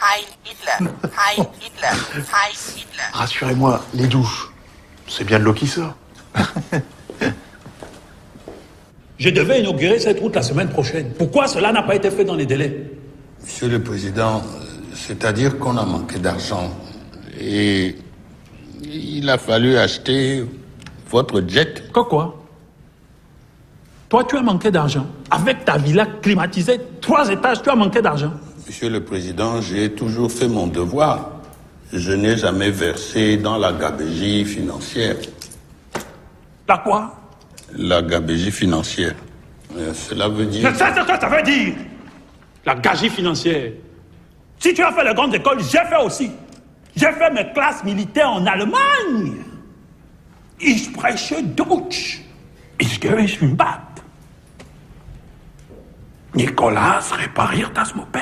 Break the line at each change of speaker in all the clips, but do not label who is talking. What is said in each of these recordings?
Heil Hitler, Heil Hitler, Heil Hitler.
Rassurez-moi, les douches, c'est bien de l'eau qui sort.
Je devais inaugurer cette route la semaine prochaine. Pourquoi cela n'a pas été fait dans les délais?
Monsieur le Président, c'est-à-dire qu'on a manqué d'argent. Et il a fallu acheter votre jet.
Quoi? Toi, tu as manqué d'argent. Avec ta villa climatisée, 3 étages, tu as manqué d'argent.
Monsieur le Président, j'ai toujours fait mon devoir. Je n'ai jamais versé dans la gabegie financière.
La quoi?
La gabegie financière. Cela veut dire...
Je sais ce que ça veut dire. La gabegie financière. Si tu as fait les grandes écoles, j'ai fait aussi. J'ai fait mes classes militaires en Allemagne. Ich spreche Deutsch. Ich gehe im Bad. Nicolas, repariert das Moped.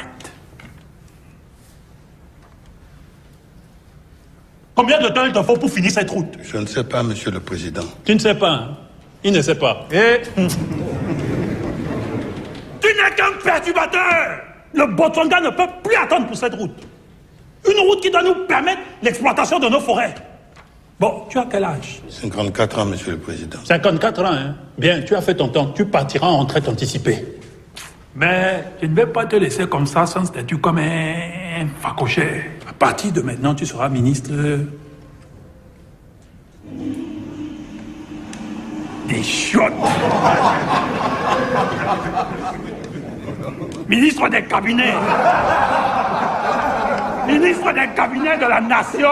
Combien de temps il te faut pour finir cette route?
Je ne sais pas, Monsieur le Président.
Tu ne sais pas, hein? Il ne sait pas. Et... Tu n'es qu'un perturbateur! Le Botswana ne peut plus attendre pour cette route. Une route qui doit nous permettre l'exploitation de nos forêts. Bon, tu as quel âge?
54 ans, Monsieur le Président.
54 ans, hein? Bien, tu as fait ton temps. Tu partiras en retraite anticipée. Mais je ne vais pas te laisser comme ça, sans statut, comme un facochère. À partir de maintenant, tu seras ministre... des chiottes. Ministre des cabinets. Ministre des cabinets de la nation.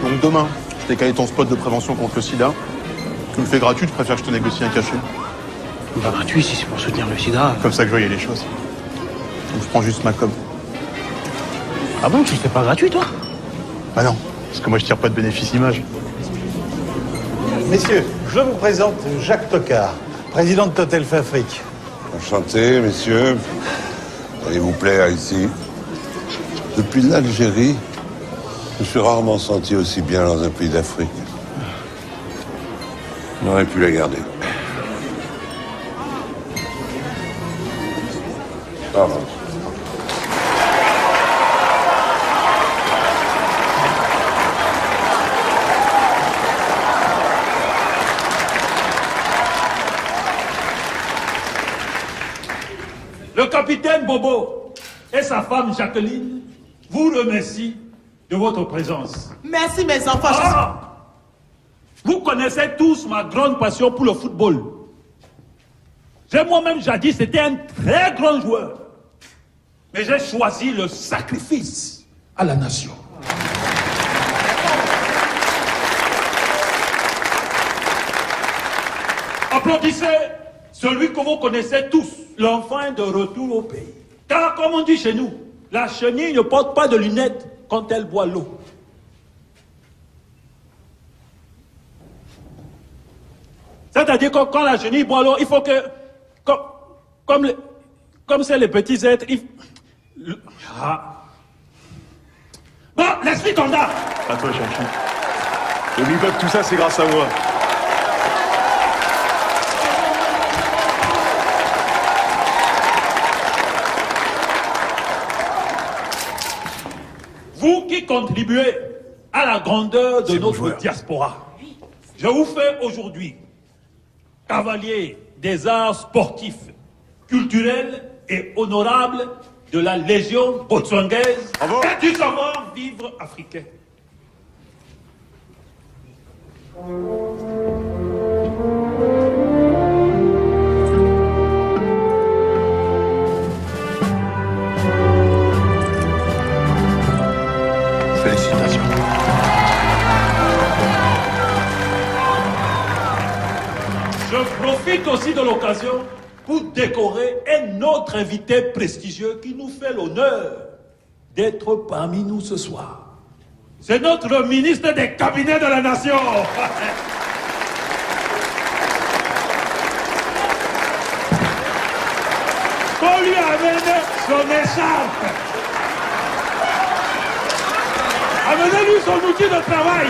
Donc demain, je t'ai calé ton spot de prévention contre le sida. Tu me le fais gratuit, tu préfères que je te négocie un cachet?
Pas gratuit si c'est pour soutenir le sida.
Comme ça que je voyais les choses. Donc je prends juste ma com.
Ah bon, tu le fais pas gratuit, toi?
Ah non, parce que moi je tire pas de bénéfice image.
Messieurs, je vous présente Jacques Tocard, président de Total Afrique.
Enchanté, messieurs. Allez-vous plaire ici. Depuis l'Algérie, je me suis rarement senti aussi bien dans un pays d'Afrique. On aurait pu la garder. Pardon.
Le capitaine Bobo et sa femme Jacqueline vous remercient de votre présence.
Merci mes enfants.
Vous connaissez tous ma grande passion pour le football. J'ai moi-même jadis été un très grand joueur. Mais j'ai choisi le sacrifice à la nation. Applaudissez celui que vous connaissez tous, l'enfant de retour au pays. Car comme on dit chez nous, la chenille ne porte pas de lunettes quand elle boit l'eau. C'est-à-dire que quand la chenille boit l'eau, il faut que, comme c'est les petits êtres, Bon, laisse-lui ton dard.
À toi, Cherchi. N'oublie pas que tout ça, c'est grâce à moi.
Vous qui contribuez à la grandeur de notre diaspora, je vous fais aujourd'hui cavalier des arts sportifs, culturels et honorables de la Légion botswangaise et du savoir-vivre africain.
Félicitations.
Je profite aussi de l'occasion pour décorer un autre invité prestigieux qui nous fait l'honneur d'être parmi nous ce soir. C'est notre ministre des cabinets de la nation. Qu'on lui amène son écharpe. Amenez-lui son outil de travail.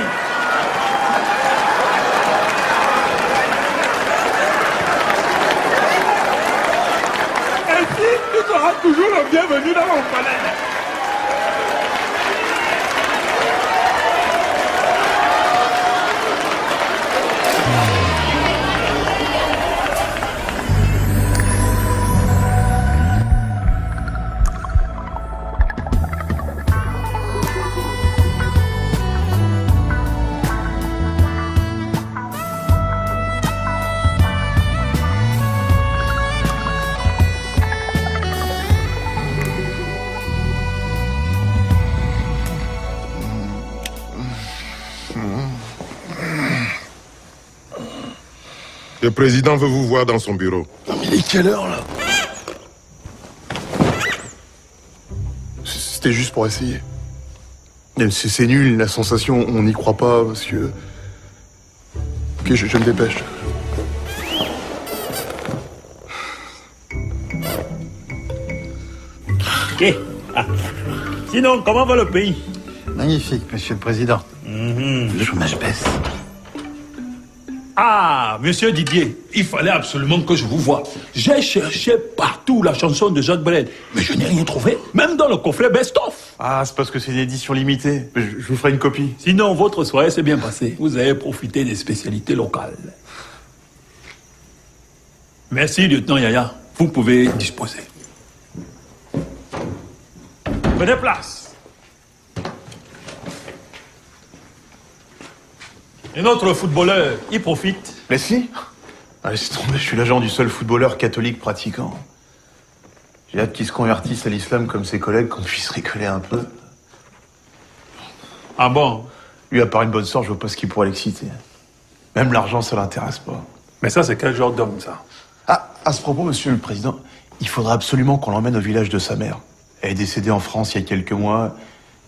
sera toujours le bienvenu dans mon palais.
Le président veut vous voir dans son bureau.
Non mais il est quelle heure là? C'était juste pour essayer. C'est nul, la sensation, on n'y croit pas parce que... Ok, je me dépêche.
Ok. Ah. Sinon, comment va le pays?
Magnifique, monsieur le président. Le chômage baisse.
Ah, monsieur Didier, il fallait absolument que je vous voie. J'ai cherché partout la chanson de Jacques Brel, mais je n'ai rien trouvé, même dans le coffret best-of.
Ah, c'est parce que c'est une édition limitée. Je vous ferai une copie.
Sinon, votre soirée s'est bien passée. Vous avez profité des spécialités locales. Merci, lieutenant Yaya. Vous pouvez disposer. Prenez place. Et notre footballeur, il profite.
Mais si. Allez, c'est tombé, je suis l'agent du seul footballeur catholique pratiquant. J'ai hâte qu'il se convertisse à l'islam comme ses collègues, qu'on puisse rigoler un peu.
Ah bon?
Lui, à part une bonne sorte, je vois pas ce qui pourrait l'exciter. Même l'argent, ça l'intéresse pas.
Mais ça, c'est quel genre d'homme, ça?
Ah, à ce propos, monsieur le président, il faudra absolument qu'on l'emmène au village de sa mère. Elle est décédée en France il y a quelques mois.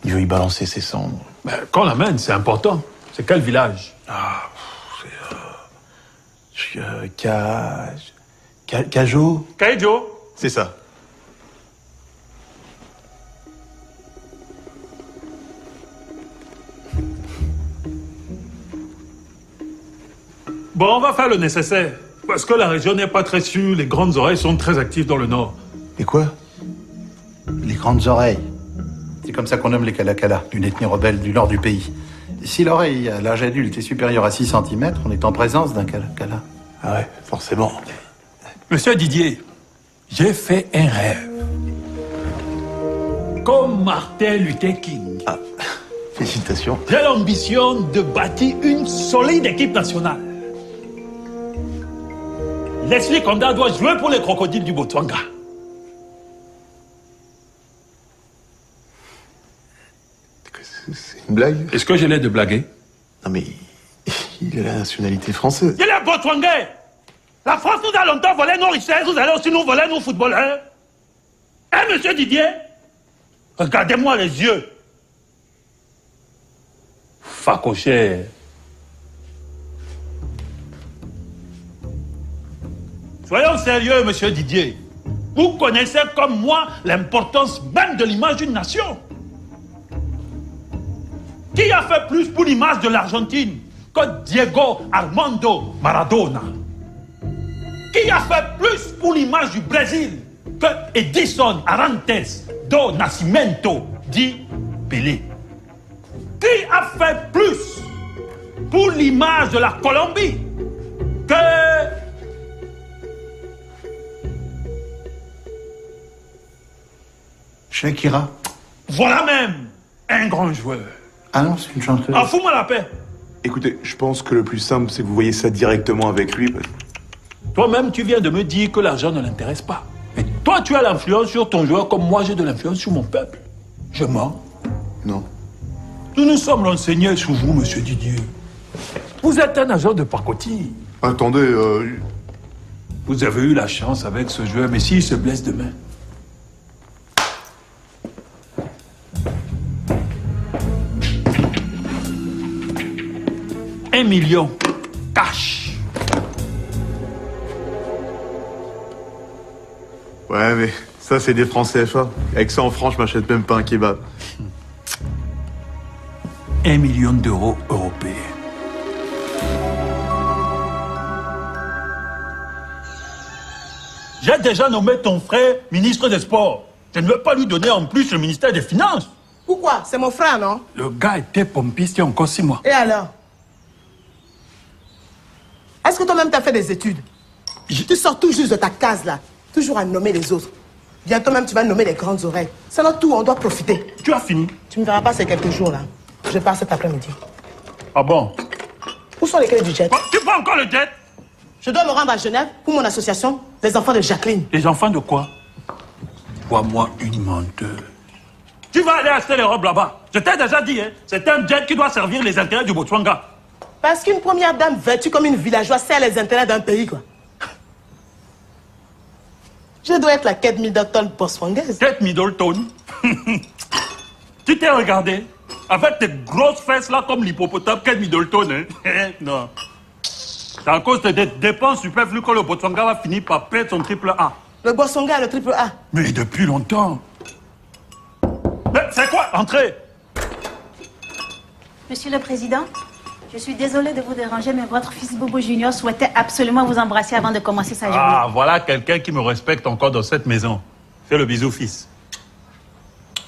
Il veut y balancer ses cendres.
Ben, qu'on l'amène, c'est important. C'est quel village?
Ah, c'est... Cajot.
Kaijo.
C'est ça.
Bon, on va faire le nécessaire. Parce que la région n'est pas très sûre, les grandes oreilles sont très actives dans le nord.
Et quoi?
Les grandes oreilles. C'est comme ça qu'on nomme les Kalakala, une ethnie rebelle du nord du pays. Si l'oreille à l'âge adulte est supérieure à 6 cm, on est en présence d'un Kalakala.
Ah ouais, forcément.
Monsieur Didier, j'ai fait un rêve. Comme Martin Luther King.
Ah, félicitations.
J'ai l'ambition de bâtir une solide équipe nationale. Leslie Konda doit jouer pour les crocodiles du Botswana.
C'est une blague?
Est-ce que je l'ai de blaguer?
Non mais... il a la nationalité française.
Il est Botswanais. La France nous a longtemps volé nos richesses, vous allez aussi nous voler nos footballeurs. Hein, monsieur Didier? Regardez-moi les yeux. Facochère. Soyons sérieux, monsieur Didier. Vous connaissez comme moi l'importance même de l'image d'une nation. Qui a fait plus pour l'image de l'Argentine que Diego Armando Maradona? Qui a fait plus pour l'image du Brésil que Edison Arantes do Nascimento dit Pelé? Qui a fait plus pour l'image de la Colombie que...
Shakira.
Voilà même un grand joueur.
Ah non, c'est une chanteuse.
Ah, fous-moi la paix.
Écoutez, je pense que le plus simple, c'est que vous voyez ça directement avec lui.
Toi-même, tu viens de me dire que l'argent ne l'intéresse pas. Mais toi, tu as l'influence sur ton joueur comme moi, j'ai de l'influence sur mon peuple. Je mens.
Non.
Nous nous sommes renseignés sur vous, monsieur Didier. Vous êtes un agent de pacotille.
Attendez,
Vous avez eu la chance avec ce joueur, mais s'il se blesse demain... $1 million. Cash.
Ouais, mais ça, c'est des francs CFA. Avec ça, en France, je m'achète même pas un kebab.
1 million d'euros européens. J'ai déjà nommé ton frère ministre des Sports. Je ne veux pas lui donner en plus le ministère des Finances.
Pourquoi? C'est mon frère, non?
Le gars était pompiste il y a encore 6 mois.
Et alors? Est-ce que toi-même t'as fait des études? Tu sors tout juste de ta case là, toujours à nommer les autres. Bientôt même tu vas nommer les grandes oreilles. C'est notre tour, on doit profiter.
Tu as fini?
Tu me verras pas ces quelques jours là. Je pars cet après-midi.
Ah bon?
Où sont les clés du jet?
Oh, tu prends encore le jet?
Je dois me rendre à Genève pour mon association des enfants de Jacqueline.
Les enfants de quoi? Vois-moi une menteuse. Tu vas aller acheter les robes là-bas. Je t'ai déjà dit, hein, c'est un jet qui doit servir les intérêts du Botswana.
Parce qu'une première dame vêtue comme une villageoise sert les intérêts d'un pays, quoi. Je dois être la Kate Middleton botswanaise.
Kate Middleton? Tu t'es regardé? Avec tes grosses fesses là comme l'hippopotame Kate Middleton, hein? Non. C'est à cause des dépenses superflues que le Botswana va finir par perdre son triple A.
Le Botswana a le triple A.
Mais depuis longtemps. Mais c'est quoi? Entrez!
Monsieur le Président, je suis désolée de vous déranger, mais votre fils Bobo Junior souhaitait absolument vous embrasser avant de commencer sa journée.
Ah, voilà quelqu'un qui me respecte encore dans cette maison. Fais le bisou, fils.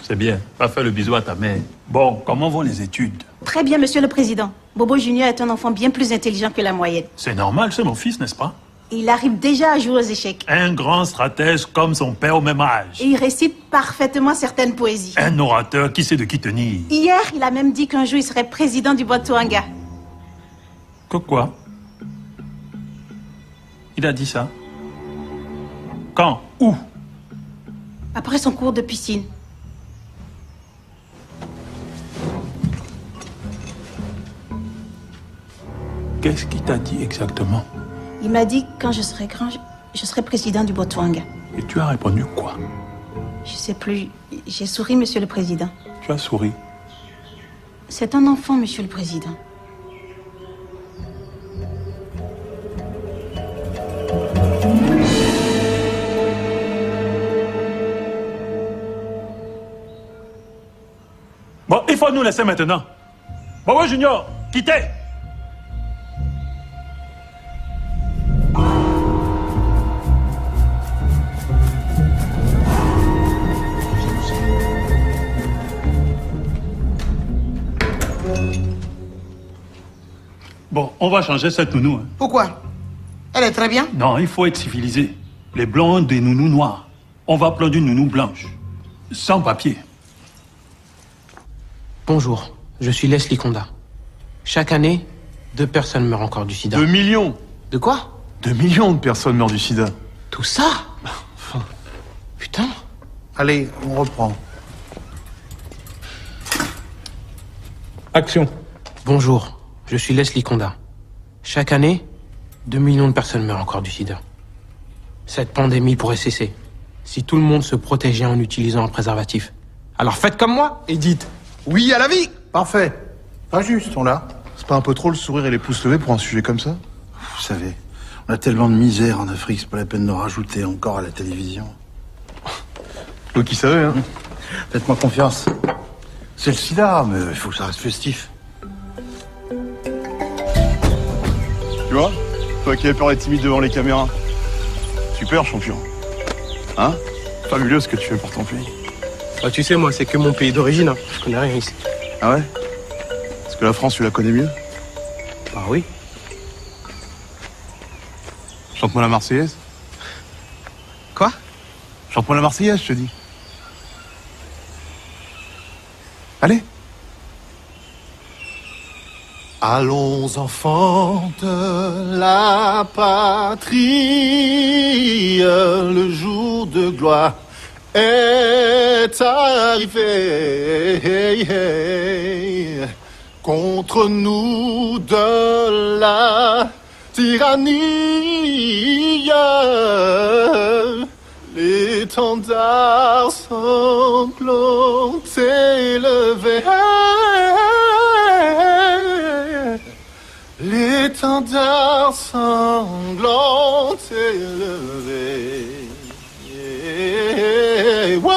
C'est bien. Va faire le bisou à ta mère. Bon, comment vont les études?
Très bien, Monsieur le Président. Bobo Junior est un enfant bien plus intelligent que la moyenne.
C'est normal, c'est mon fils, n'est-ce pas?
Il arrive déjà à jouer aux échecs.
Un grand stratège comme son père au même âge.
Et il récite parfaitement certaines poésies.
Un orateur qui sait de qui tenir.
Hier, il a même dit qu'un jour, il serait président du Botswana.
Que quoi? Il a dit ça? Quand? Où?
Après son cours de piscine.
Qu'est-ce qu'il t'a dit exactement?
Il m'a dit que quand je serai grand, je serai président du Botswana.
Et tu as répondu quoi?
Je sais plus. J'ai souri, Monsieur le Président.
Tu as souri.
C'est un enfant, Monsieur le Président.
Bon, il faut nous laisser maintenant. Bobo Junior, quittez! Bon, on va changer cette nounou. Hein.
Pourquoi? Elle est très bien.
Non, il faut être civilisé. Les blancs ont des nounous noirs. On va prendre une nounou blanche. Sans papier.
Bonjour, je suis Leslie Conda. Chaque année, 2 personnes meurent encore du sida.
2 millions.
De quoi?
2 millions de personnes meurent du sida.
Tout ça? Putain.
Allez, on reprend.
Action. Bonjour, je suis Leslie Conda. Chaque année, 2 millions de personnes meurent encore du sida. Cette pandémie pourrait cesser si tout le monde se protégeait en utilisant un préservatif. Alors faites comme moi et dites oui à la vie.
Parfait. Pas juste, on l'a.
C'est pas un peu trop le sourire et les pouces levés pour un sujet comme ça?
Vous savez, on a tellement de misère en Afrique, c'est pas la peine de rajouter encore à la télévision.
L'eau qui savait, hein.
Faites-moi confiance. C'est le sida, mais il faut que ça reste festif.
Tu vois? Toi qui avais peur d'être timide devant les caméras. Super, champion. Hein? Fabuleux ce que tu fais pour ton pays.
Bah, tu sais, moi, c'est que mon pays d'origine. Hein. Je connais rien ici.
Ah ouais? Parce que la France, tu la connais mieux?
Bah oui.
Chante-moi la Marseillaise.
Quoi?
Chante-moi la Marseillaise, je te dis. Allez.
Allons enfants de la patrie, le jour de gloire est arrivé. Contre nous de la tyrannie, l'étendard sanglant élevé. L'étendard sanglant élevé. Wow.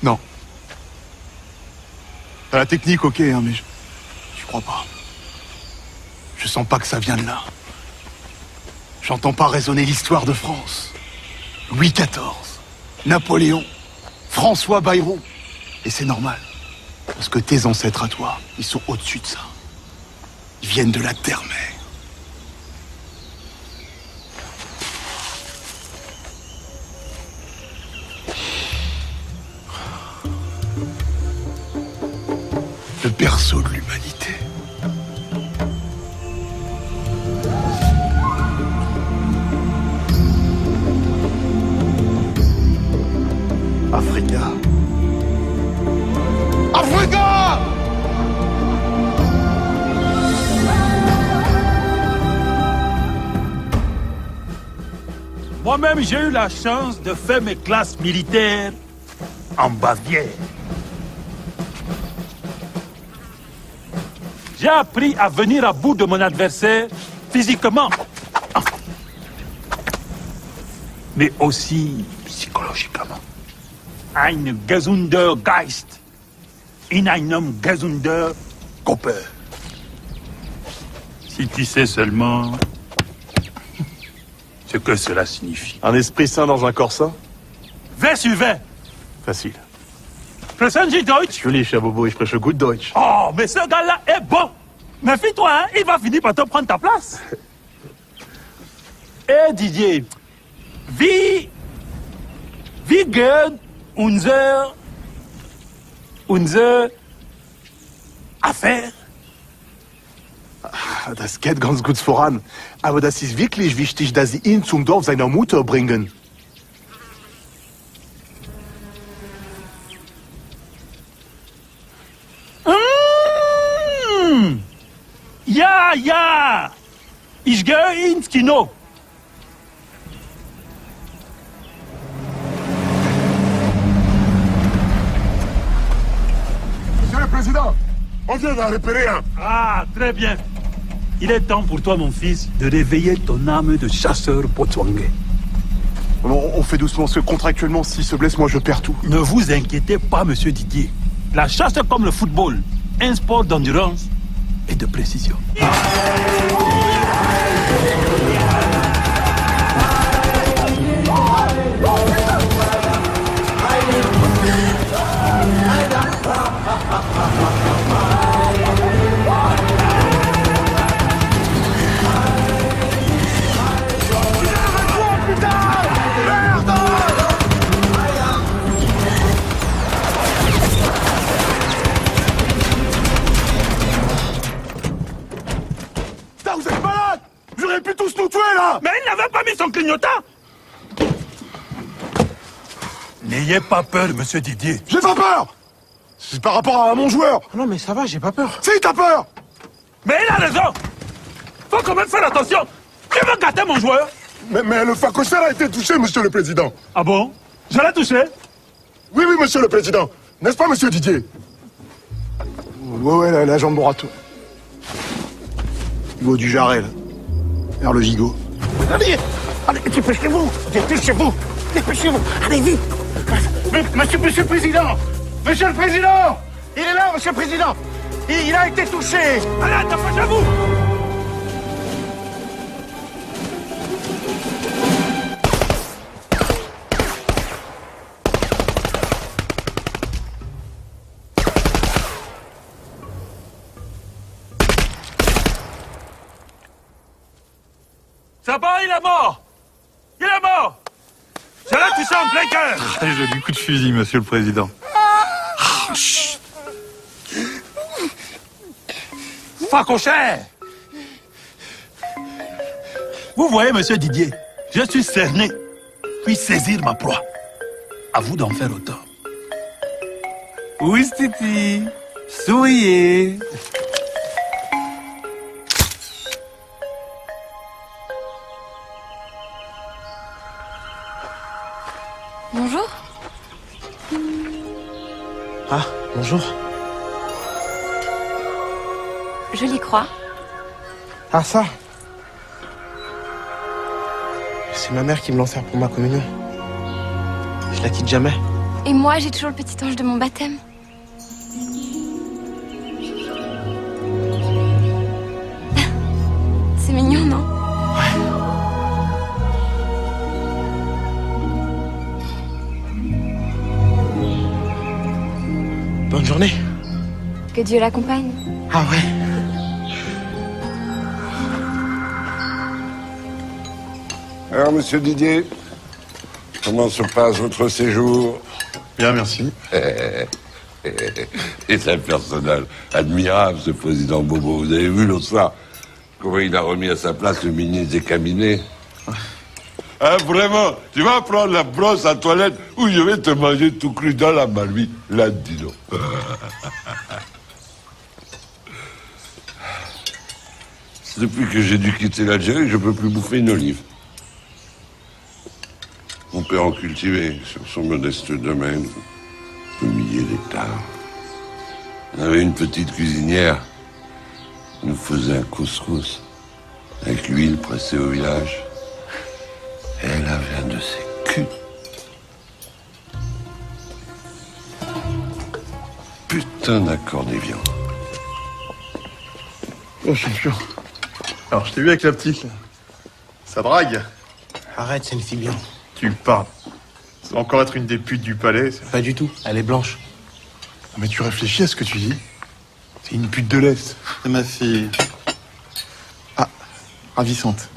Non. T'as la technique, ok, hein, mais crois pas. Je sens pas que ça vient de là. J'entends pas résonner l'histoire de France. Louis XIV, Napoléon, François Bayrou. Et c'est normal. Parce que tes ancêtres à toi, ils sont au-dessus de ça. Ils viennent de la terre-mère. Le berceau de l'humanité. Africa. Africa!
Moi-même, j'ai eu la chance de faire mes classes militaires en Bavière. J'ai appris à venir à bout de mon adversaire physiquement, mais aussi psychologiquement. Ein gesunder Geist in einem gesunder Körper. Si tu sais seulement ce que cela signifie.
Un esprit sain dans un corps sain?
Wer sur wer?
Facile.
Sprechen Sie Deutsch?
Natürlich, Herr Bobo, ich spreche gut Deutsch.
Oh, mais ce gars-là est bon. Méfie-toi, hein, il va finir par te prendre ta place. Eh Didier, wie gehen unsere Affaire?
Das geht ganz gut voran. Aber das ist wirklich wichtig, dass Sie ihn zum Dorf seiner Mutter bringen.
Ja, ich gehe ins Kino.
Monsieur le Président, on vient d'en repérer un.
Ah, très bien. Il est temps pour toi, mon fils, de réveiller ton âme de chasseur botswangais.
On fait doucement, parce que contractuellement, s'il se blesse, moi je perds tout.
Ne vous inquiétez pas, monsieur Didier. La chasse est comme le football, un sport d'endurance et de précision.
Vous êtes malade! Vous auriez pu tous nous tuer, là!
Mais il n'avait pas mis son clignotant! N'ayez pas peur, monsieur Didier.
J'ai pas peur! C'est par rapport à mon joueur!
Non, mais ça va, j'ai pas peur.
Si, t'as peur!
Mais il a raison! Faut quand même faire attention! Tu veux gâter mon joueur?
Mais le facochère a été touché, Monsieur le Président.
Ah bon? Je l'ai touché?
Oui, Monsieur le Président. N'est-ce pas, Monsieur Didier?
Ouais, la jambe droite. Au niveau du jarret, là. Vers le gigot.
Allez, dépêchez-vous, dépêchez-vous, allez vite. Monsieur le Président, Monsieur le Président, il est là, Monsieur le Président. Il a été touché.
Allez, dépêchez-vous! Ça va, il est mort! Il est mort! Je l'ai touché en plein cœur!
Très joli coup de fusil, Monsieur le Président.
Facochère! Vous voyez, monsieur Didier, je suis cerné, puis saisir ma proie. À vous d'en faire autant.
Oui, Titi. Souriez.
Bonjour.
Ah, bonjour.
Jolie croix.
Ah, ça? C'est ma mère qui me l'enseigne pour ma communion. Je la quitte jamais.
Et moi, j'ai toujours le petit ange de mon baptême. Que Dieu l'accompagne.
Ah ouais.
Alors, monsieur Didier, comment se passe votre séjour?
Bien, merci.
C'est un personnage admirable, ce président Bobo. Vous avez vu l'autre soir comment il a remis à sa place le ministre des cabinets? Hein, vraiment, tu vas prendre la brosse à toilette ou je vais te manger tout cru dans la marmite. Là, dis donc. Depuis que j'ai dû quitter l'Algérie, je ne peux plus bouffer une olive. Mon père en cultivait sur son modeste domaine, au millier d'hectares. On avait une petite cuisinière. Elle nous faisait un couscous avec l'huile pressée au village. Et elle avait un de ses culs. Putain d'accordéviant.
Oh, champion. Alors, je t'ai vu avec la petite, là. Ça drague.
Arrête, c'est une fille bien.
Tu parles. Ça va encore être une des putes du palais.
Pas du tout, elle est blanche.
Mais tu réfléchis à ce que tu dis. C'est une pute de l'Est. C'est ma fille. Ah, ravissante.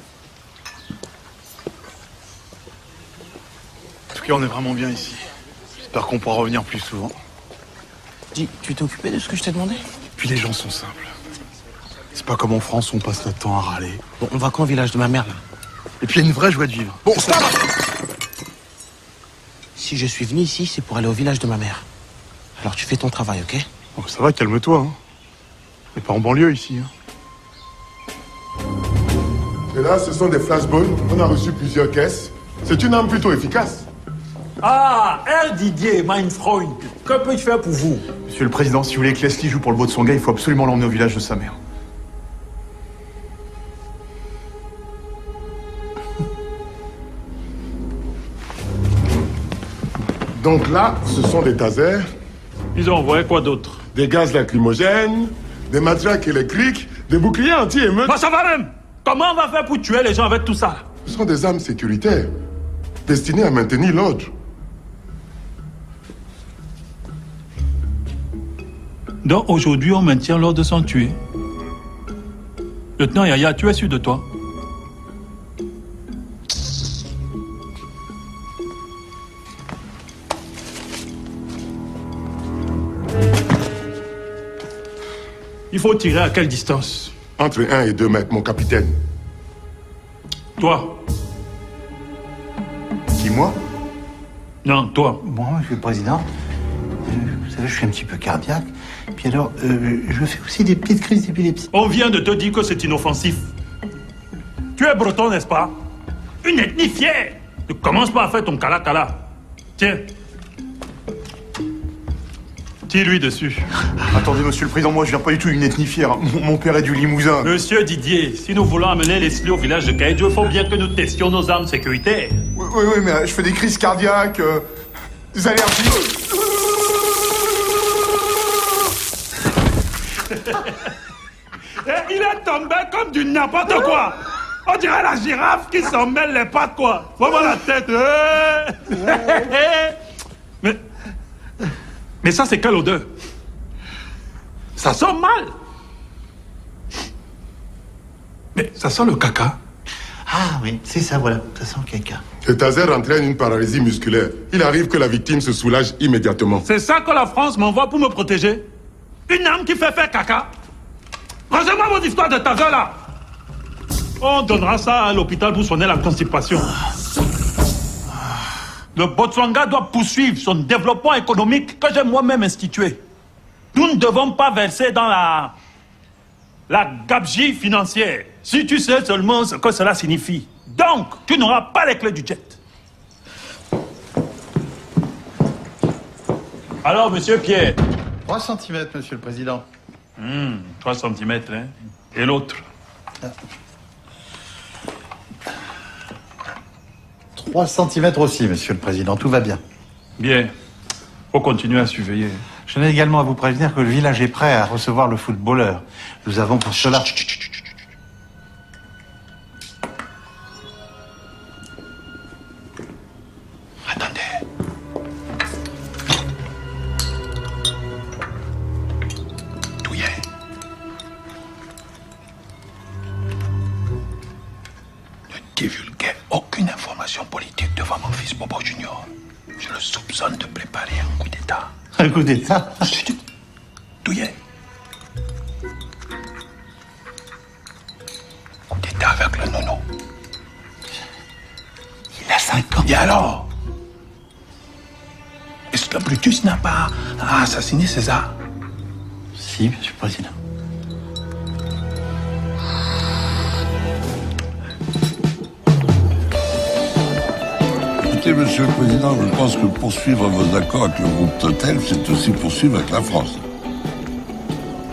En tout cas, on est vraiment bien ici. J'espère qu'on pourra revenir plus souvent.
Dis, tu t'es occupé de ce que je t'ai demandé?
Puis les gens sont simples. C'est pas comme en France où on passe notre temps à râler.
Bon, on va quand au village de ma mère, là?
Et puis il y a une vraie joie de vivre. Bon, stop!
Si je suis venu ici, c'est pour aller au village de ma mère. Alors tu fais ton travail, ok?
Oh, ça va, calme-toi. Hein. On n'est pas en banlieue ici. Hein.
Et là, ce sont des flashballs. On a reçu plusieurs caisses. C'est une arme plutôt efficace.
Ah, Herr Didier, mein Freund, que peux-je faire pour vous?
Monsieur le Président, si vous voulez que Leslie joue pour le beau de son gars, il faut absolument l'emmener au village de sa mère.
Donc là, ce sont des tasers,
Ils ont envoyé quoi d'autre?
des gaz lacrymogènes, des matraques électriques, des boucliers anti-émeutes.
Bah ça va même! Comment on va faire pour tuer les gens avec tout ça?
Ce sont des armes sécuritaires, destinées à maintenir l'ordre.
Donc aujourd'hui, on maintient l'ordre sans tuer. Lieutenant Yaya, tu es sûr de toi? Il faut tirer à quelle distance?
Entre 1 et 2 mètres, mon capitaine.
Toi?
Qui, moi?
Non, toi.
Moi, monsieur le Président, vous savez, je suis un petit peu cardiaque. Puis alors, je fais aussi des petites crises d'épilepsie.
On vient de te dire que c'est inoffensif. Tu es breton, n'est-ce pas? Une ethnie fière. Ne commence pas à faire ton cala-cala. Tiens. Tire-lui dessus.
Attendez, monsieur le Président, moi je viens pas du tout d'une ethnie fière. Mon père est du Limousin.
Monsieur Didier, si nous voulons amener Leslie au village de Kaïdjo, il faut bien que nous testions nos armes sécuritaires.
Oui, mais je fais des crises cardiaques, des allergies.
Et il est tombé comme du n'importe quoi. On dirait la girafe qui s'en mêle les pattes, quoi. Vraiment la tête. Mais ça, c'est quelle odeur? Ça sent mal. Mais ça sent le caca.
Ah oui, c'est ça, voilà, ça sent le caca.
Ce taser entraîne une paralysie musculaire. Il arrive que la victime se soulage immédiatement.
C'est ça que la France m'envoie pour me protéger? Une arme qui fait faire caca? Rangez-moi vos histoires de taser, là. On donnera ça à l'hôpital pour soigner la constipation. Le Botswana doit poursuivre son développement économique que j'ai moi-même institué. Nous ne devons pas verser dans la gabegie financière. Si tu sais seulement ce que cela signifie. Donc, tu n'auras pas les clés du jet. Alors, monsieur Pierre.
3 cm, monsieur le Président.
3 cm, hein. Et l'autre?
3 cm aussi, monsieur le Président, tout va bien.
Bien. Faut continuer à surveiller.
Je tenais également à vous prévenir que le village est prêt à recevoir le footballeur. Nous avons pour cela...
Attendez.
divulguer aucune information politique devant mon fils Bobo Junior. Je le soupçonne de préparer un coup d'État.
Un coup d'État?
Douillet. Coup d'État avec le nono. Il a 5 ans. Et alors? Est-ce que Brutus n'a pas assassiné César?
Si, Monsieur le Président.
Écoutez, Monsieur le Président, je pense que poursuivre vos accords avec le groupe Total, c'est aussi poursuivre avec la France.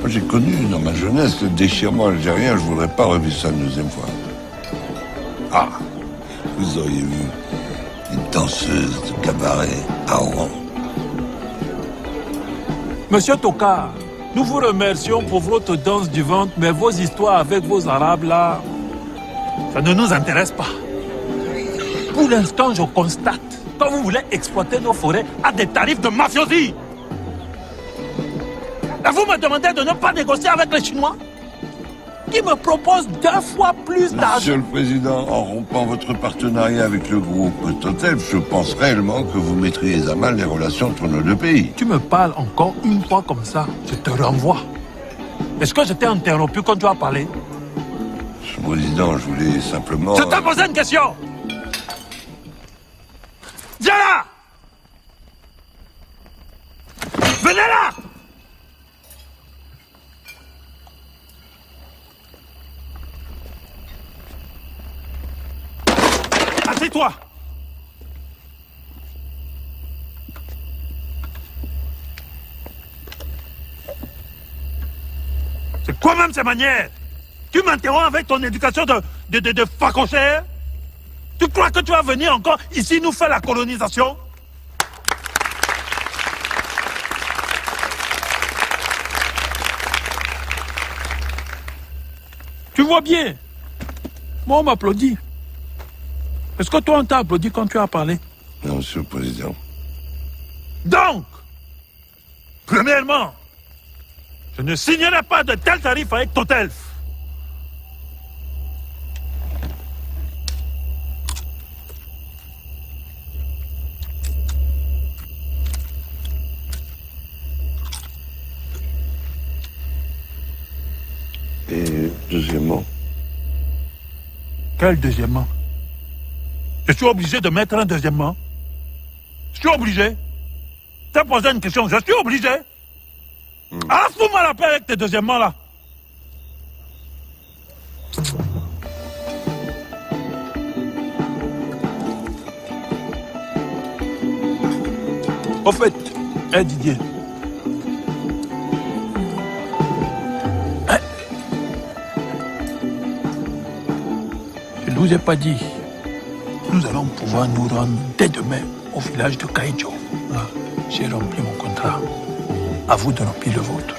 Moi, j'ai connu dans ma jeunesse le déchirement algérien, je voudrais pas revivre ça une deuxième fois. Ah, vous auriez vu une danseuse de cabaret à Oran.
Monsieur Tokar, nous vous remercions pour votre danse du ventre, mais vos histoires avec vos Arabes là, ça ne nous intéresse pas. Pour l'instant, je constate que vous voulez exploiter nos forêts à des tarifs de mafiosi. Et vous me demandez de ne pas négocier avec les Chinois qui me proposent 2 fois plus d'argent.
Monsieur le Président, en rompant votre partenariat avec le groupe Total, je pense réellement que vous mettriez à mal les relations entre nos deux pays.
Tu me parles encore une fois comme ça, je te renvoie. Est-ce que je t'ai interrompu quand tu as parlé?
Monsieur le Président, je voulais simplement...
Je t'ai posé une question. Viens là! Venez là! Assieds-toi! C'est quoi même ces manières? Tu m'interromps avec ton éducation de facochère? Tu crois que tu vas venir encore ici nous faire la colonisation? Tu vois bien. Moi, on m'applaudit. Est-ce que toi, on t'a applaudi quand tu as parlé?
Non, Monsieur le Président.
Donc, premièrement, je ne signerai pas de tels tarifs avec Totelf.
Et deuxièmement?
Quel deuxièmement? Je suis obligé de mettre un deuxièmement? Je suis obligé? Tu as posé une question, je suis obligé? Ah, fous-moi la paix avec tes deuxièments là! Au fait, Didier. Je ne vous ai pas dit. Nous allons pouvoir nous rendre dès demain au village de Kaïdjo. J'ai rempli mon contrat. À vous de remplir le vôtre.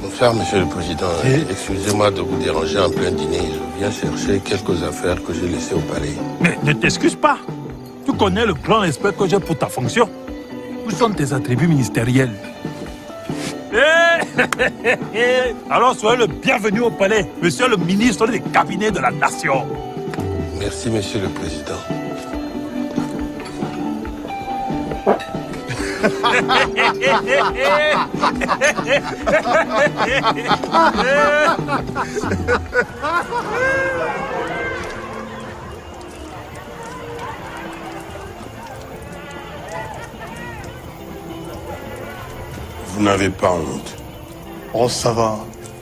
Bonsoir, Monsieur le Président. Excusez-moi de vous déranger en plein dîner. Je viens chercher quelques affaires que j'ai laissées au palais.
Mais ne t'excuse pas. Tu connais le grand respect que j'ai pour ta fonction. Où sont tes attributs ministériels? Alors soyez le bienvenu au palais, Monsieur le ministre des cabinets de la nation.
Merci, Monsieur le Président. Vous n'avez pas honte?
Oh, ça va.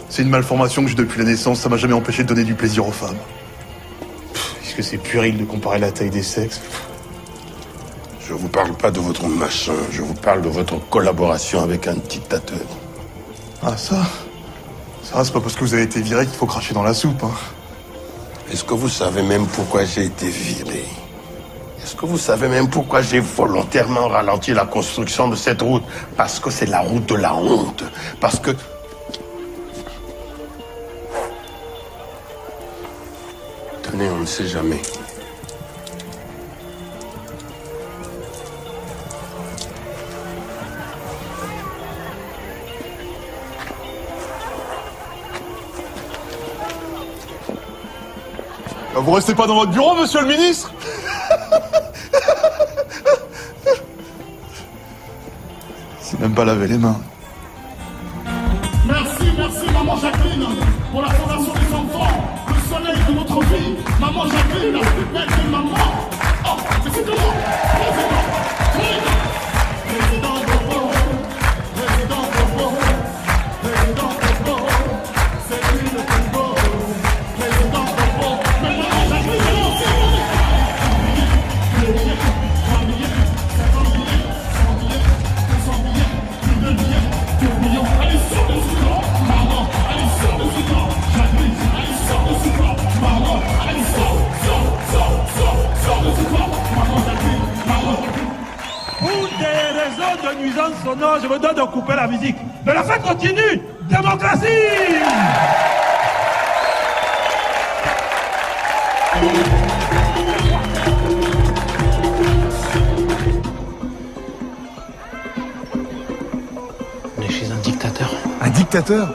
C'est une malformation que j'ai depuis la naissance, ça m'a jamais empêché de donner du plaisir aux femmes. Est-ce que c'est puéril de comparer la taille des sexes?
Je vous parle pas de votre machin, je vous parle de votre collaboration avec un dictateur.
Ah, ça? Ça, c'est pas parce que vous avez été viré qu'il faut cracher dans la soupe, hein.
Est-ce que vous savez même pourquoi j'ai été viré? Est-ce que vous savez même pourquoi j'ai volontairement ralenti la construction de cette route? Parce que c'est la route de la honte. Parce que... Tenez, on ne sait jamais.
Vous restez pas dans votre bureau, monsieur le ministre?
C'est même pas laver les mains.
Merci, maman Jacqueline, pour la fondation des enfants, le soleil de notre vie. Maman Jacqueline, la plus belle des mamans. Oh, mais c'est comment? Président Bobo, président Bobo, président Bobo, c'est lui le Congo. Président Bobo, mais maman Jacqueline, c'est aussi. Allez, sors de ce camp, maman, allez, sors de ce camp, Jacqueline, allez, sors de ce camp, maman, allez, sors de ce camp, maman, Jacqueline, maman.
Pour des raisons de nuisance sonore, je me donne de couper la musique. Mais la fête continue. Démocratie!
On est chez un dictateur.
Un dictateur?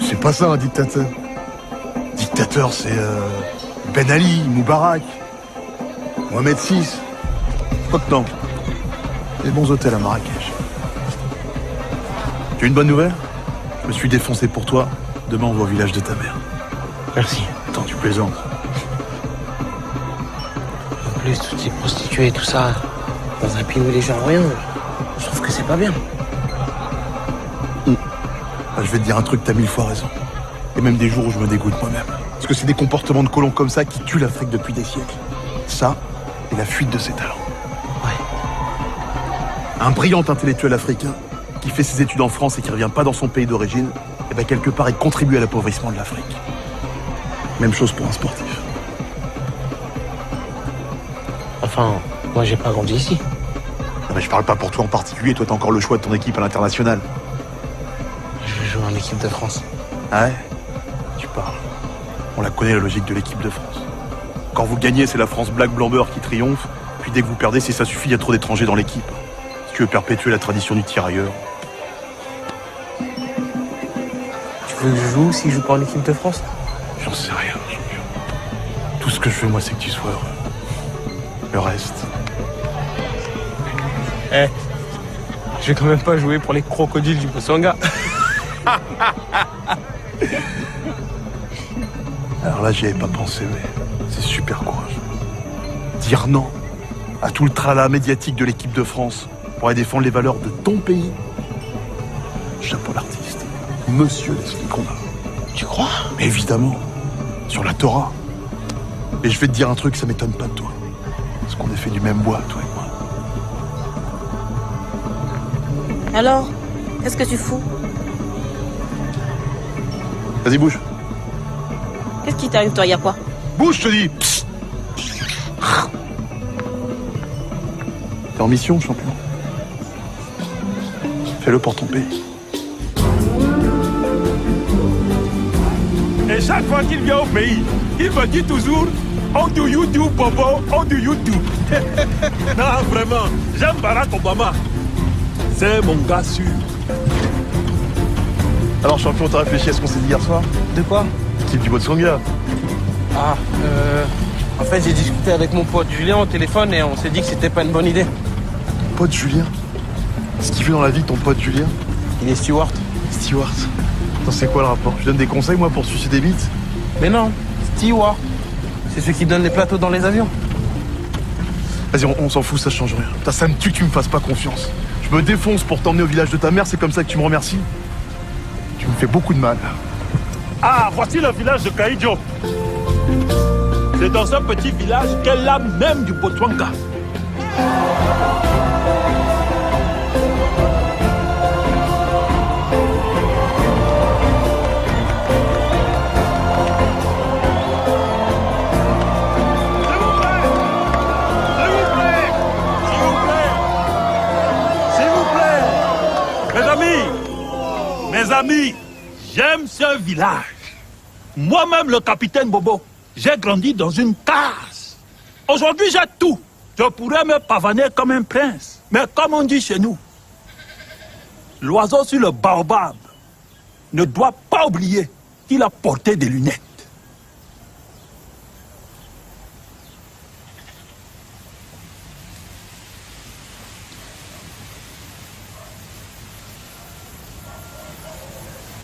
C'est pas ça un dictateur. Dictateur, c'est Ben Ali, Moubarak, Mohamed VI. Quoi que non. Des bons hôtels à Marrakech. Tu as une bonne nouvelle? Je me suis défoncé pour toi. Demain, on va au village de ta mère.
Merci.
Attends, tu plaisantes.
En plus, toutes ces prostituées et tout ça, dans un pays où les gens ont rien, je trouve que c'est pas bien.
Ah, je vais te dire un truc, t'as 1000 fois raison. Et même des jours où je me dégoûte moi-même. Parce que c'est des comportements de colons comme ça qui tuent l'Afrique depuis des siècles. Ça, et la fuite de ses talents. Un brillant intellectuel africain qui fait ses études en France et qui revient pas dans son pays d'origine, et ben quelque part il contribue à l'appauvrissement de l'Afrique. Même chose pour un sportif.
Enfin, moi j'ai pas grandi ici.
Non mais je parle pas pour toi en particulier, toi t'as encore le choix de ton équipe à l'international.
Je vais jouer en équipe de France.
Ah ouais? Tu parles. On la connaît la logique de l'équipe de France. Quand vous gagnez, c'est la France black blanc-beurre qui triomphe, puis dès que vous perdez, si ça suffit, il y a trop d'étrangers dans l'équipe. Si tu veux perpétuer la tradition du tirailleur.
Tu veux que je joue s'il joue pas en équipe de France?
J'en sais rien, champion. Tout ce que je veux, moi, c'est que tu sois heureux. Le reste...
Eh, je vais quand même pas jouer pour les crocodiles du Botswana.
Alors là, j'y avais pas pensé, mais c'est super courageux. Dire non à tout le tralala médiatique de l'équipe de France pour aller défendre les valeurs de ton pays. Chapeau l'artiste. Monsieur Leslie Condat.
Tu crois?
Mais évidemment. Sur la Torah. Et je vais te dire un truc, ça m'étonne pas de toi. Parce qu'on est fait du même bois, toi et moi.
Alors, qu'est-ce que tu fous?
Vas-y, bouge.
Qu'est-ce qui t'arrive, toi? Y'a quoi?
Bouge, je te dis. Psst. T'es en mission, champion. Fais-le pour ton pays.
Et chaque fois qu'il vient au pays, il me dit toujours how do you do, Bobo? How do you do? Non, vraiment, j'aime Barack Obama. C'est mon gars sûr.
Alors, champion, t'as réfléchi à ce qu'on s'est dit hier soir?
De quoi?
L'équipe du Botswana.
Ah, en fait, j'ai discuté avec mon pote Julien au téléphone et on s'est dit que c'était pas une bonne idée.
Ton pote Julien? Ce qu'il fait dans la vie, ton pote Julien?
Il est steward.
Steward? Attends, c'est quoi le rapport? Je donne des conseils, moi, pour sucer des bites?
Mais non, steward. C'est ceux qui donnent les plateaux dans les avions.
Vas-y, on s'en fout, ça change rien. Putain, ça me tue que tu me fasses pas confiance. Je me défonce pour t'emmener au village de ta mère, c'est comme ça que tu me remercies? Tu me fais beaucoup de mal.
Ah, voici le village de Kaïdjo. C'est dans un petit village qu'est l'âme même du Botswana. Mes amis, j'aime ce village. Moi-même, le capitaine Bobo, j'ai grandi dans une case. Aujourd'hui, j'ai tout. Je pourrais me pavaner comme un prince. Mais comme on dit chez nous, l'oiseau sur le baobab ne doit pas oublier qu'il a porté des lunettes.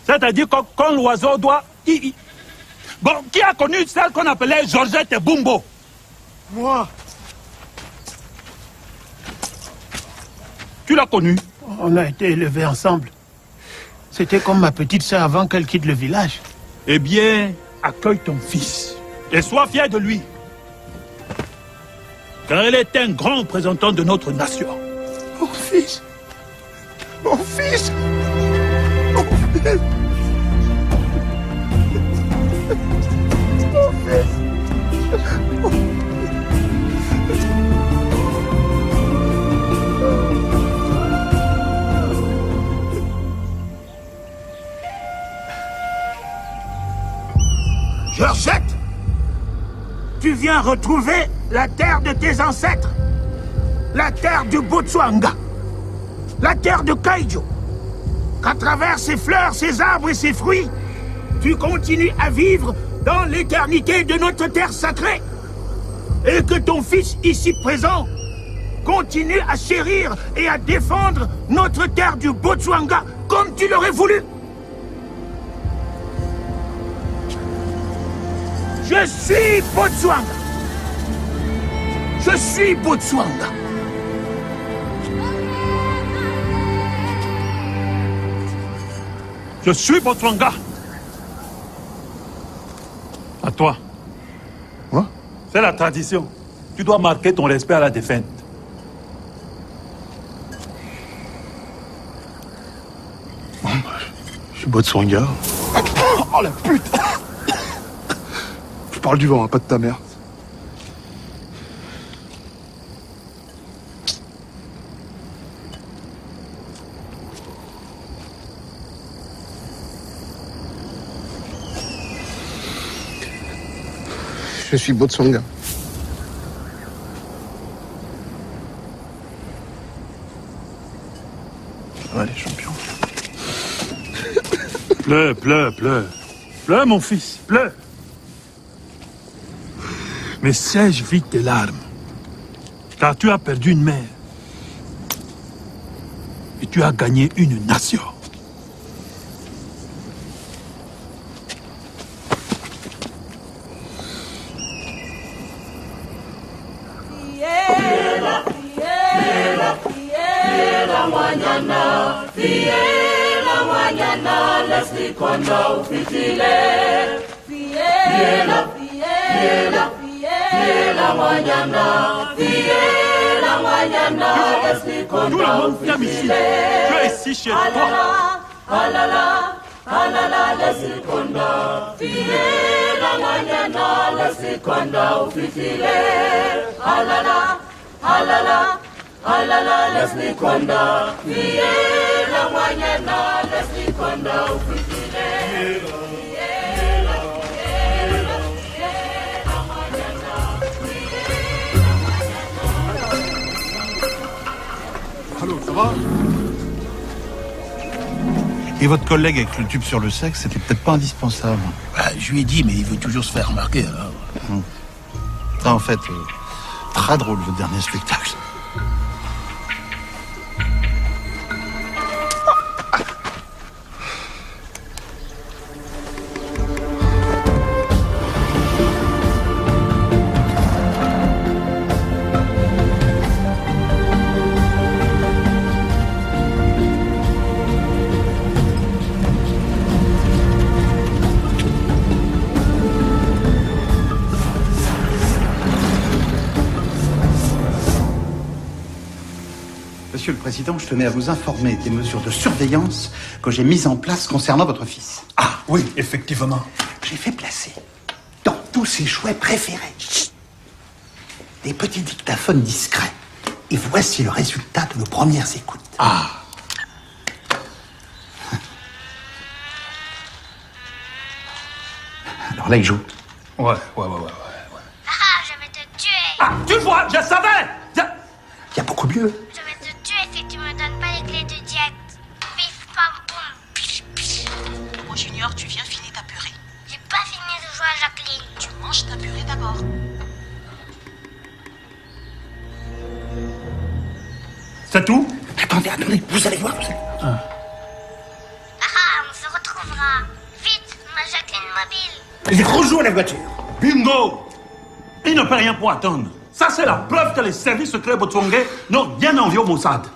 C'est-à-dire que quand l'oiseau doit... Bon, qui a connu celle qu'on appelait Georgette Bumbo?
Moi.
Tu l'as connue?
On a été élevés ensemble. C'était comme ma petite sœur avant qu'elle quitte le village.
Eh bien, accueille ton fils et sois fier de lui. Car il est un grand représentant de notre nation.
Mon fils. Mon fils. Mon fils. Mon fils. Georgette, tu viens retrouver la terre de tes ancêtres, la terre du Botswana, la terre de Kaijo. Qu'à travers ses fleurs, ses arbres et ses fruits, tu continues à vivre dans l'éternité de notre terre sacrée. Et que ton fils ici présent continue à chérir et à défendre notre terre du Botswana comme tu l'aurais voulu. Je suis Botswana. Je suis Botswana.
Je suis Botswana. À toi.
Quoi?
C'est la tradition. Tu dois marquer ton respect à la défunte.
Bon, je suis Botswana. Oh la pute! Je parle du vent, hein, pas de ta mère. Je suis Botswana. Allez, champion.
Pleure, pleure, pleure. Pleure, mon fils, pleure. Mais sèche vite tes larmes. Car tu as perdu une mère. Et tu as gagné une nation.
Leslie Konda ufitile. Fiela, fiela, fiela Wanyana. Fiela Wanyana, Leslie Konda ufitile.
Tu es ici chez toi.
Alala, alala, Leslie Konda. Fiela Wanyana, Leslie Konda ufitile. Alala, alala, alala, Leslie Konda. Fiela Wanyana, Leslie Konda ufitile.
Allô, ça va?
Et votre collègue avec le tube sur le sexe, c'était peut-être pas indispensable.
Bah, je lui ai dit, mais il veut toujours se faire remarquer. Alors.
Ah, en fait, très drôle votre dernier spectacle. Monsieur le Président, je tenais à vous informer des mesures de surveillance que j'ai mises en place concernant votre fils.
Ah oui, effectivement.
J'ai fait placer dans tous ses jouets préférés des petits dictaphones discrets. Et voici le résultat de nos premières écoutes.
Ah.
Alors là, il joue.
Ouais.
Ah, je vais te tuer.
Ah, tu vois, je savais.
Il y a beaucoup mieux.
Je vais te tuer si tu me donnes pas les clés de jet. Pif, pam, boum. Pif, pif.
Mon Junior, tu viens finir ta purée.
J'ai pas fini de jouer à Jacqueline.
Tu manges ta purée d'abord.
C'est tout?
Attendez, vous allez voir.
Ah, on se retrouvera.
Rejoins la voiture.
Bingo! Il ne peut rien pour attendre. Ça, c'est la preuve que les services secrets botswangais n'ont rien envie au Mossad.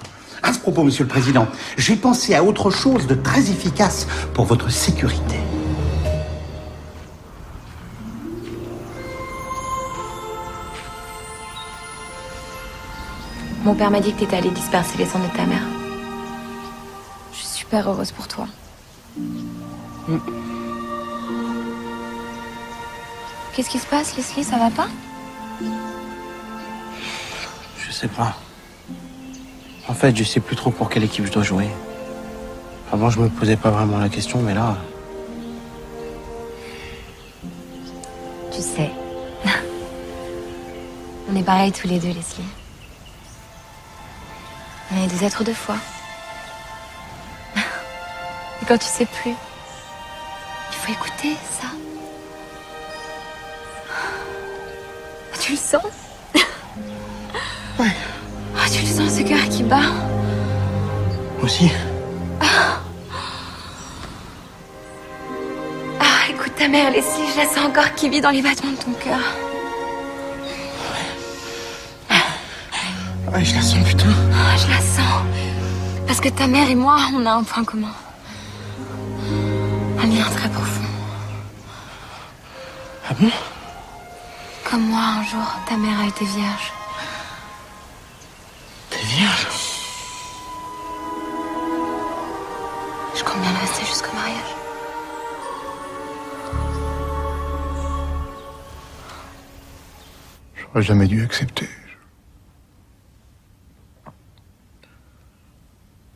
À ce propos, Monsieur le Président, j'ai pensé à autre chose de très efficace pour votre sécurité.
Mon père m'a dit que t'étais allé disperser les cendres de ta mère. Je suis super heureuse pour toi. Qu'est-ce qui se passe, Leslie? Ça va pas?
Je sais pas. En fait, je sais plus trop pour quelle équipe je dois jouer. Avant, je me posais pas vraiment la question, mais là...
Tu sais. On est pareils tous les deux, Leslie. On est des êtres de foi. Et quand tu sais plus, il faut écouter ça. Tu le sens?
Ouais.
Oh, tu le sens, ce cœur qui bat?
Aussi.
Ah, écoute ta mère, Leslie, je la sens encore qui vit dans les battements de ton cœur.
Ouais, je la sens, putain.
Oh, je la sens. Parce que ta mère et moi, on a un point commun. Un lien très profond.
Ah bon?
Comme moi, un jour, ta mère a été vierge.
T'es vierge?
Je compte bien le rester jusqu'au mariage.
J'aurais jamais dû accepter.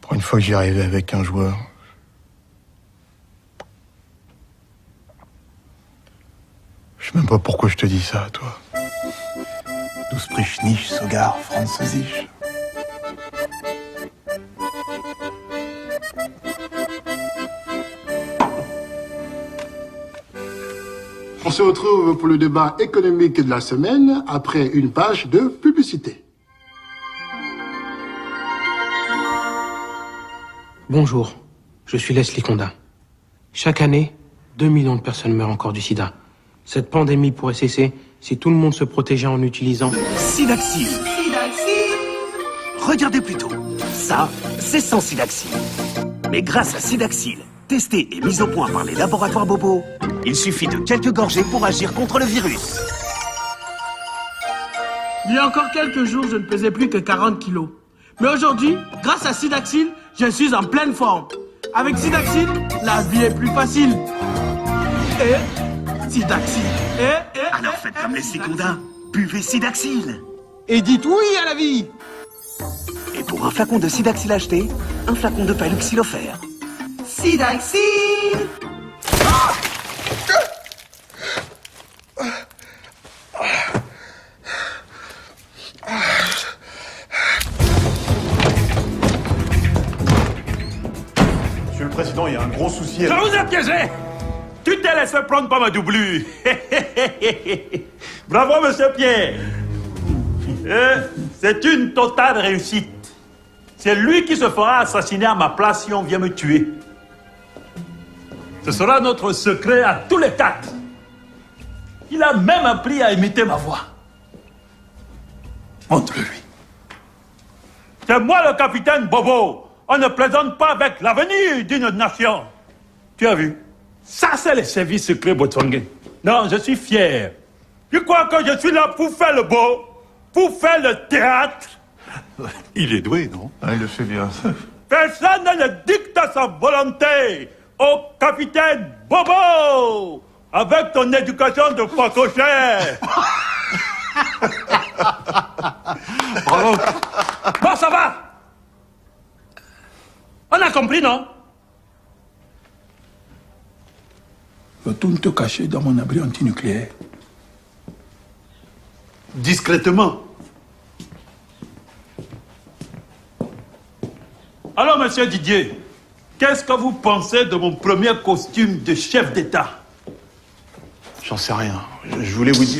Pour une fois que j'y arrivais avec un joueur. Je sais même pas pourquoi je te dis ça, toi. Du sprichst nicht sogar Französisch.
On se retrouve pour le débat économique de la semaine après une page de publicité.
Bonjour, je suis Leslie Condat. Chaque année, 2 millions de personnes meurent encore du sida. Cette pandémie pourrait cesser si tout le monde se protégeait en utilisant...
Sidaxil. Regardez plutôt. Ça, c'est sans Sidaxil. Mais grâce à Sidaxil, testé et mis au point par les laboratoires Bobo, il suffit de quelques gorgées pour agir contre le virus.
Il y a encore quelques jours, je ne pesais plus que 40 kilos. Mais aujourd'hui, grâce à Sidaxil, je suis en pleine forme. Avec Sidaxil, la vie est plus facile. Et Sidaxil.
Alors faites comme les Condat, buvez Sidaxil.
Et dites oui à la vie.
Et pour un flacon de Sidaxil acheté, un flacon de Paluxil offert.
Sidaxil.
Monsieur le Président, il y a un gros souci.
Je vous ai piégé! Tu t'es laissé prendre par ma doublure. Bravo, monsieur Pierre. C'est une totale réussite. C'est lui qui se fera assassiner à ma place si on vient me tuer. Ce sera notre secret à tous les quatre. Il a même appris à imiter ma voix. Montre-lui. C'est moi le capitaine Bobo. On ne plaisante pas avec l'avenir d'une nation. Tu as vu? Ça, c'est les services secrets botswangais. Non, je suis fier. Tu crois que je suis là pour faire le beau? Pour faire le théâtre?
Il est doué, non?
Ah, il le fait bien.
Personne ne dicte sa volonté au capitaine Bobo avec ton éducation de pocochère.
Bravo.
Bon, ça va. On a compris, non?
Retourne te cacher dans mon abri antinucléaire.
Discrètement. Alors, monsieur Didier, qu'est-ce que vous pensez de mon premier costume de chef d'État?
J'en sais rien. Je voulais vous dire...